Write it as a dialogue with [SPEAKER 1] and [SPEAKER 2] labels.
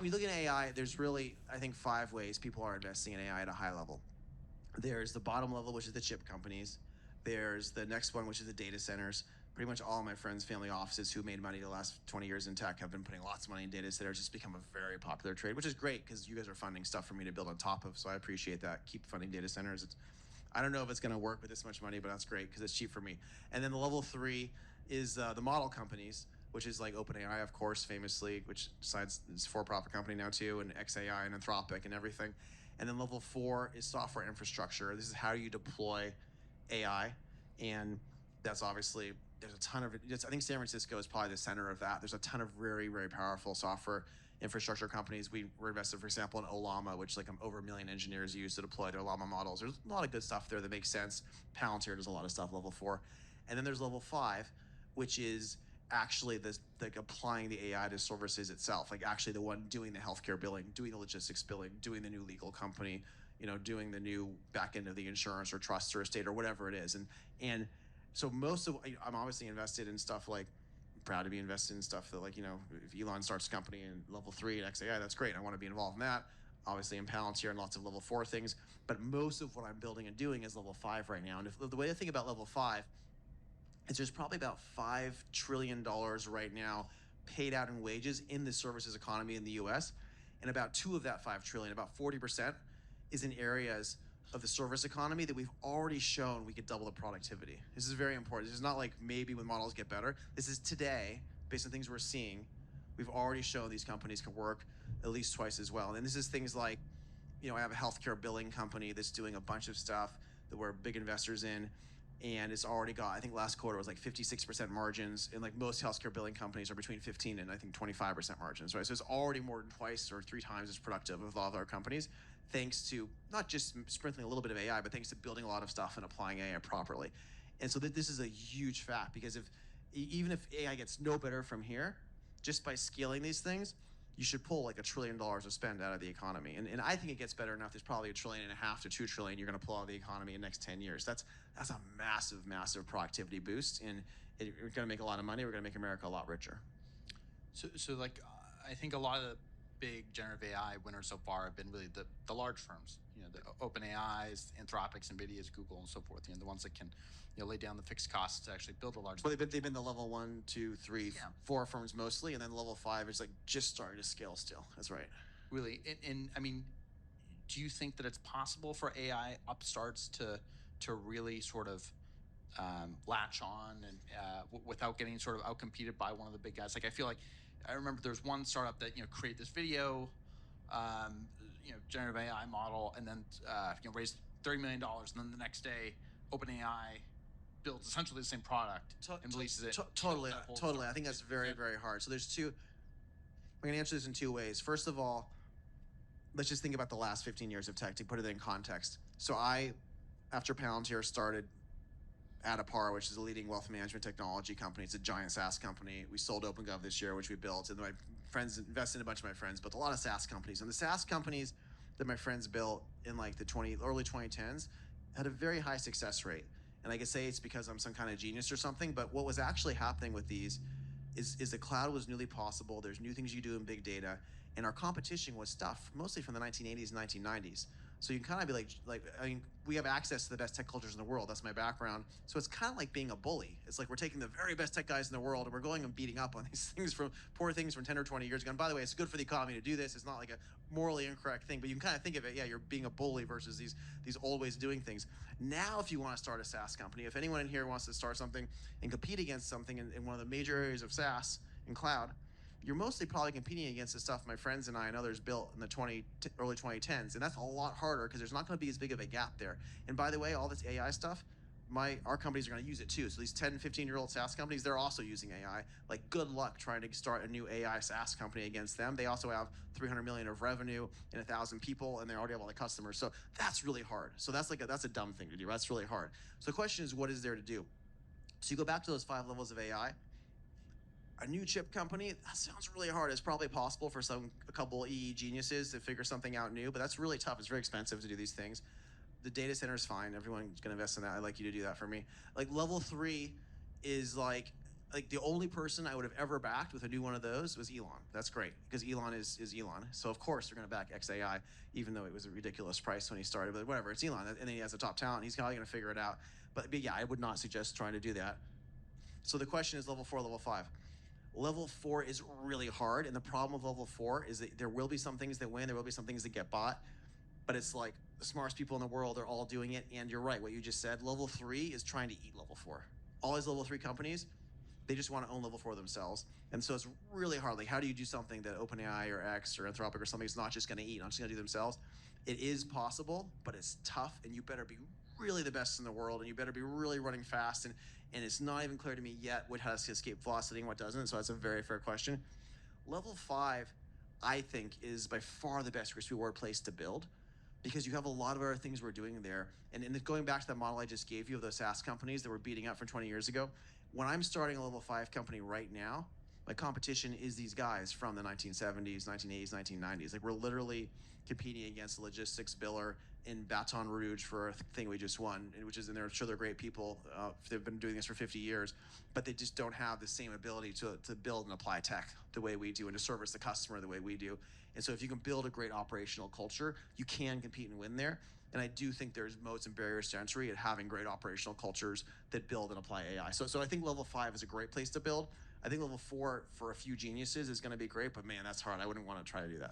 [SPEAKER 1] when you look at AI, there's really, I think, 5 ways people are investing in AI at a high level. There's the bottom level, which is the chip companies. There's the next one, which is the data centers. Pretty much all of my friends' family offices who made money the last 20 years in tech have been putting lots of money in data centers. It's become a very popular trade, which is great because you guys are funding stuff for me to build on top of. So I appreciate that. Keep funding data centers. I don't know if it's going to work with this much money, but that's great because it's cheap for me. And then the level 3 is the model companies, which is like OpenAI, of course, famously, which besides it's a for-profit company now too, and XAI and Anthropic and everything. And then level 4 is software infrastructure. This is how you deploy AI, and that's obviously there's a ton of. I think San Francisco is probably the center of that. There's a ton of very powerful software infrastructure companies. We're invested, for example, in Olama, which like over 1 million engineers use to deploy their Llama models. There's a lot of good stuff there that makes sense. Palantir does a lot of stuff. Level 4, and then there's level 5, which is actually this like applying the AI to services itself, like actually the one doing the healthcare billing, doing the logistics billing, doing the new legal company, doing the new back end of the insurance or trust or estate or whatever it is. And so most of I'm obviously invested in stuff like I'm proud to be invested in stuff that like if Elon starts a company in level 3 at XAI, that's great. I want to be involved in that. Obviously in Palantir and lots of level 4 things, but most of what I'm building and doing is level 5 right now. And the way to think about level 5 is there's probably about $5 trillion right now paid out in wages in the services economy in the US. And about 2 of that 5 trillion, about 40%, is in areas of the service economy that we've already shown we could double the productivity. This is very important. This is not like maybe when models get better. This is today, based on things we're seeing, we've already shown these companies can work at least twice as well. And this is things like, I have a healthcare billing company that's doing a bunch of stuff that we're big investors in. And it's already got, I think last quarter was like 56% margins, and like most healthcare billing companies are between 15 and I think 25% margins, right? So it's already more than twice or 3 times as productive of all of our companies, thanks to not just sprinkling a little bit of AI, but thanks to building a lot of stuff and applying AI properly. And so this is a huge fact, because even if AI gets no better from here, just by scaling these things, you should pull like $1 trillion of spend out of the economy. And I think it gets better enough. There's probably $1.5 trillion to $2 trillion you're going to pull out of the economy in the next 10 years. That's a massive productivity boost. And we're going to make a lot of money. We're going to make America a lot richer.
[SPEAKER 2] So like, I think a lot of the big generative AI winners so far have been really the large firms, the OpenAIs, Anthropics, Nvidia's, Google, and so forth. The ones that can, lay down the fixed costs to actually build a large.
[SPEAKER 1] Well, they've been the level 1, 2, 3, 4 firms mostly, and then level 5 is like just starting to scale still. That's right.
[SPEAKER 2] Really, and I mean, do you think that it's possible for AI upstarts to really sort of latch on and without getting sort of outcompeted by one of the big guys? Like, I feel like I remember there's one startup that create this video, generative AI model, and then raised $30 million, and then the next day OpenAI builds essentially the same product and releases it.
[SPEAKER 1] Totally. I think that's very hard. So there's two. I'm going to answer this in 2 ways. First of all, let's just think about the last 15 years of tech to put it in context. So after Palantir, started Adapar, which is a leading wealth management technology company. It's a giant SaaS company. We sold OpenGov this year, which we built, and my friends invested in a bunch of my friends, built a lot of SaaS companies. And the SaaS companies that my friends built in like the early 2010s had a very high success rate. And I could say it's because I'm some kind of genius or something, but what was actually happening with these is the cloud was newly possible. There's new things you do in big data, and our competition was stuff mostly from the 1980s and 1990s. So you can kind of be like, I mean, we have access to the best tech cultures in the world. That's my background. So it's kind of like being a bully. It's like we're taking the very best tech guys in the world and we're going and beating up on these things poor things from 10 or 20 years ago. And by the way, it's good for the economy to do this. It's not like a morally incorrect thing, but you can kind of think of it, you're being a bully versus these old ways of doing things. Now, if you want to start a SaaS company, if anyone in here wants to start something and compete against something in one of the major areas of SaaS and cloud, you're mostly probably competing against the stuff my friends and I and others built in the early 2010s. And that's a lot harder because there's not going to be as big of a gap there. And by the way, all this AI stuff, our companies are going to use it too. So these 10, 15-year-old SaaS companies, they're also using AI. Like, good luck trying to start a new AI SaaS company against them. They also have 300 million of revenue and 1,000 people, and they already have all the customers. So that's really hard. So that's a dumb thing to do. That's really hard. So the question is, what is there to do? So you go back to those 5 levels of AI. A new chip company, that sounds really hard. It's probably possible for a couple EE geniuses to figure something out new, but that's really tough. It's very expensive to do these things. The data center is fine. Everyone's going to invest in that. I'd like you to do that for me. Like, level 3 is like like the only person I would have ever backed with a new one of those was Elon. That's great because Elon is Elon. So of course they're going to back XAI, even though it was a ridiculous price when he started. But whatever, it's Elon, and then he has a top talent. He's probably going to figure it out. But yeah, I would not suggest trying to do that. So the question is level 4, level 5. Level 4 is really hard, and the problem with level 4 is that there will be some things that win, there will be some things that get bought, but it's like the smartest people in the world are all doing it. And you're right, what you just said. Level 3 is trying to eat level 4. All these level 3 companies, they just want to own level 4 themselves. And so it's really hard. Like, how do you do something that OpenAI or X or Anthropic or something is not just going to eat, not just going to do themselves? It is possible, but it's tough, and you better be really the best in the world, and you better be really running fast. And it's not even clear to me yet what has escape velocity and what doesn't. So that's a very fair question. Level 5, I think, is by far the best risk reward place to build, because you have a lot of other things we're doing there. And going back to that model I just gave you of those SaaS companies that were beating up from 20 years ago, when I'm starting a level 5 company right now, my competition is these guys from the 1970s, 1980s, 1990s. Like, we're literally competing against a logistics biller in Baton Rouge for a thing we just won, which is, and they're sure they're great people. They've been doing this for 50 years, but they just don't have the same ability to build and apply tech the way we do and to service the customer the way we do. And so if you can build a great operational culture, you can compete and win there. And I do think there's moats and barriers to entry at having great operational cultures that build and apply AI. So I think level 5 is a great place to build. I think level 4 for a few geniuses is going to be great, but man, that's hard. I wouldn't want to try to do that.